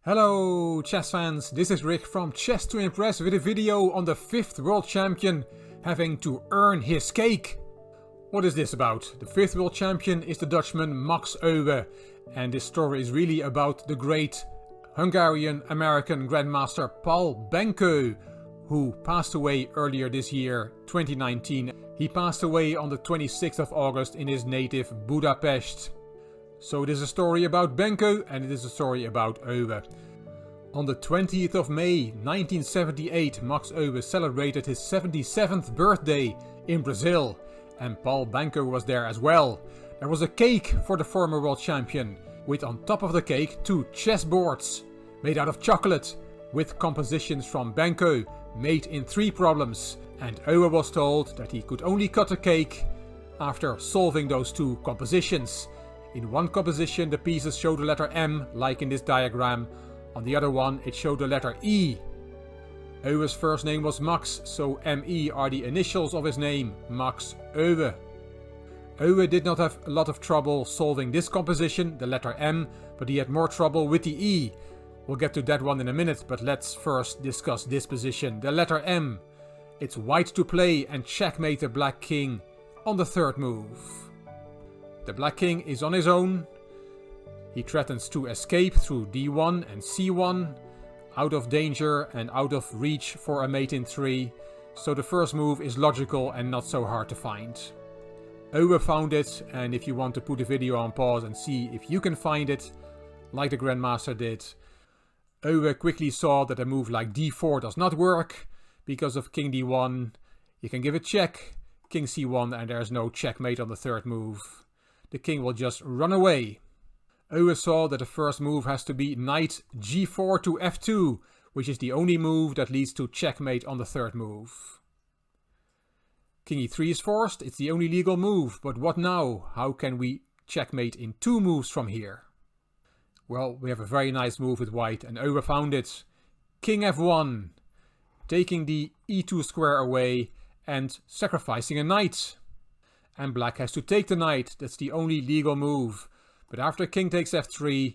Hello chess fans, this is Rick from Chess to Impress with a video on the 5th world champion having to earn his cake. What is this about? The 5th world champion is the Dutchman Max Euwe, and this story is really about the great Hungarian-American Grandmaster Pal Benko, who passed away earlier this year, 2019. He passed away on the 26th of August in his native Budapest. So it is a story about Benko and it is a story about Euwe. On the 20th of May 1978, Max Euwe celebrated his 77th birthday in Brazil, and Pal Benko was there as well. There was a cake for the former world champion, with on top of the cake 2 chessboards made out of chocolate, with compositions from Benko made in 3 problems, and Euwe was told that he could only cut a cake after solving those 2 compositions. In one composition the pieces show the letter M, like in this diagram. On the other one it showed the letter E. Euwe's first name was Max, so ME are the initials of his name, Max Euwe. Euwe did not have a lot of trouble solving this composition, the letter M, but he had more trouble with the E. We'll get to that one in a minute, but let's first discuss this position, the letter M. It's white to play and checkmate the black king on the 3rd move. The black king is on his own. He threatens to escape through d1 and c1, out of danger and out of reach for a mate in 3, so the first move is logical and not so hard to find. Euwe found it, and if you want to put the video on pause and see if you can find it, like the Grandmaster did, Euwe quickly saw that a move like d4 does not work because of king d1. You can give it check, king c1, and there's no checkmate on the 3rd move. The king will just run away. Euwe saw that the first move has to be knight g4 to f2, which is the only move that leads to checkmate on the 3rd move. King e3 is forced, it's the only legal move, but what now? How can we checkmate in 2 moves from here? Well, we have a very nice move with white, and Euwe found it. King f1, taking the e2 square away and sacrificing a knight. And black has to take the knight, that's the only legal move. But after king takes f3,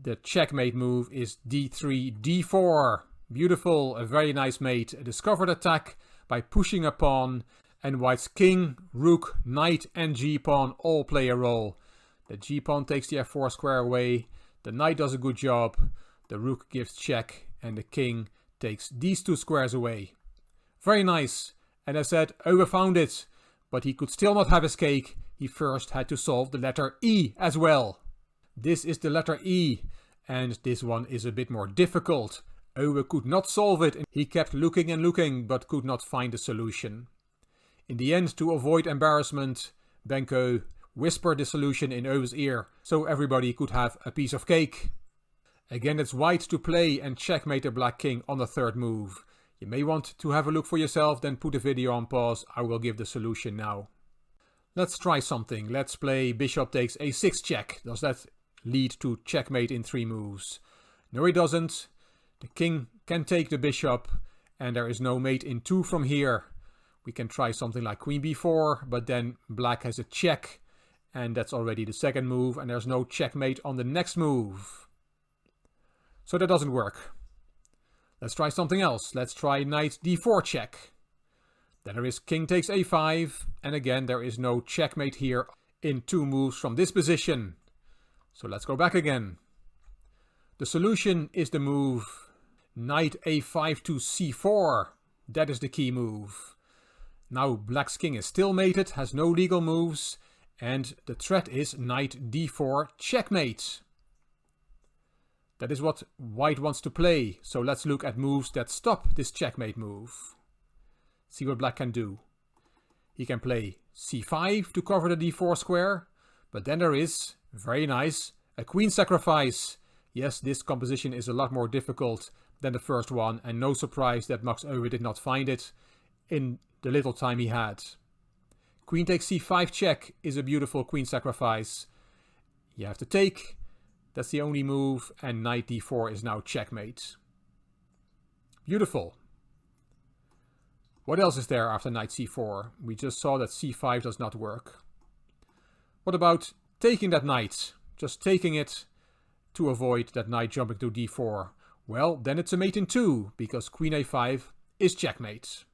the checkmate move is d3, d4. Beautiful, a very nice mate. A discovered attack by pushing a pawn, and white's king, rook, knight and g-pawn all play a role. The g-pawn takes the f4 square away, the knight does a good job, the rook gives check, and the king takes these 2 squares away. Very nice, and as I said, Euwe found it. But he could still not have his cake. He first had to solve the letter E as well. This is the letter E, and this one is a bit more difficult. Euwe could not solve it, and he kept looking and looking, but could not find a solution. In the end, to avoid embarrassment, Benko whispered the solution in Euwe's ear, so everybody could have a piece of cake. Again, it's white to play and checkmate the black king on the 3rd move. You may want to have a look for yourself, then put the video on pause. I will give the solution now. Let's try something. Let's play bishop takes a6 check. Does that lead to checkmate in 3 moves? No, it doesn't. The king can take the bishop, and there is no mate in 2 from here. We can try something like queen b4, but then black has a check, and that's already the 2nd move, and there's no checkmate on the next move. So that doesn't work. Let's try something else. Let's try knight d4 check. Then there is king takes a5, and again there is no checkmate here in 2 moves from this position. So let's go back again. The solution is the move knight a5 to c4. That is the key move. Now black's king is still mated, has no legal moves, and the threat is knight d4 checkmate. That is what white wants to play, so let's look at moves that stop this checkmate move. See what black can do. He can play c5 to cover the d4 square, but then there is, very nice, a queen sacrifice. Yes, this composition is a lot more difficult than the first one, and no surprise that Max Euwe did not find it in the little time he had. Queen takes c5 check is a beautiful queen sacrifice. You have to take. That's the only move, and knight d4 is now checkmate. Beautiful. What else is there after knight c4? We just saw that c5 does not work. What about taking that knight? Just taking it to avoid that knight jumping to d4. Well, then it's a mate in 2, because queen a5 is checkmate.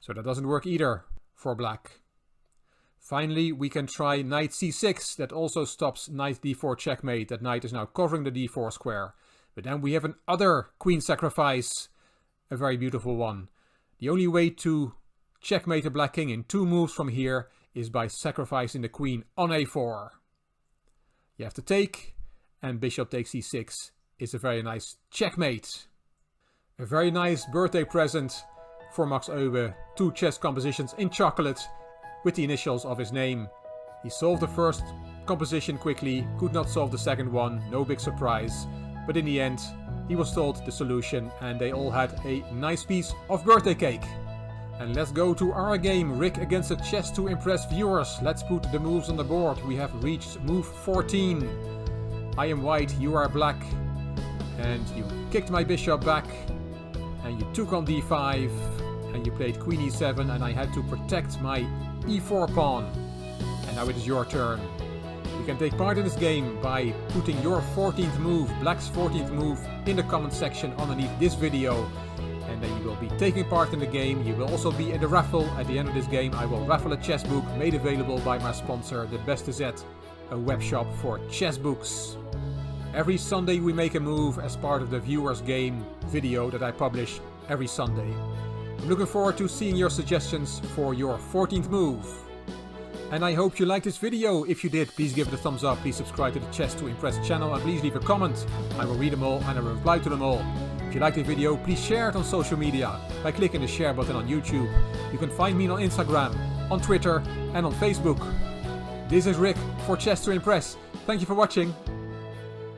So that doesn't work either for black. Finally, we can try knight c6. That also stops knight d4 checkmate. That knight is now covering the d4 square. But then we have another queen sacrifice. A very beautiful one. The only way to checkmate a black king in 2 moves from here is by sacrificing the queen on a4. You have to take, and bishop takes c6 is a very nice checkmate. A very nice birthday present for Max Euwe. 2 chess compositions in chocolate with the initials of his name. He solved the first composition quickly, could not solve the second one, no big surprise. But in the end, he was told the solution and they all had a nice piece of birthday cake. And let's go to our game, Rick against the Chess to Impress viewers. Let's put the moves on the board. We have reached move 14. I am white, you are black. And you kicked my bishop back. And you took on d5. And you played queen e7 and I had to protect my e4 pawn. And now it is your turn. You can take part in this game by putting your 14th move, black's 14th move, in the comment section underneath this video. And then you will be taking part in the game. You will also be in the raffle. At the end of this game I will raffle a chess book made available by my sponsor, The Beste Zet, a web shop for chess books. Every Sunday we make a move as part of the viewers game video that I publish every Sunday. I'm looking forward to seeing your suggestions for your 14th move. And I hope you liked this video. If you did, please give it a thumbs up. Please subscribe to the Chess to Impress channel and please leave a comment. I will read them all and I will reply to them all. If you liked the video, please share it on social media by clicking the share button on YouTube. You can find me on Instagram, on Twitter and on Facebook. This is Rick for Chess to Impress. Thank you for watching.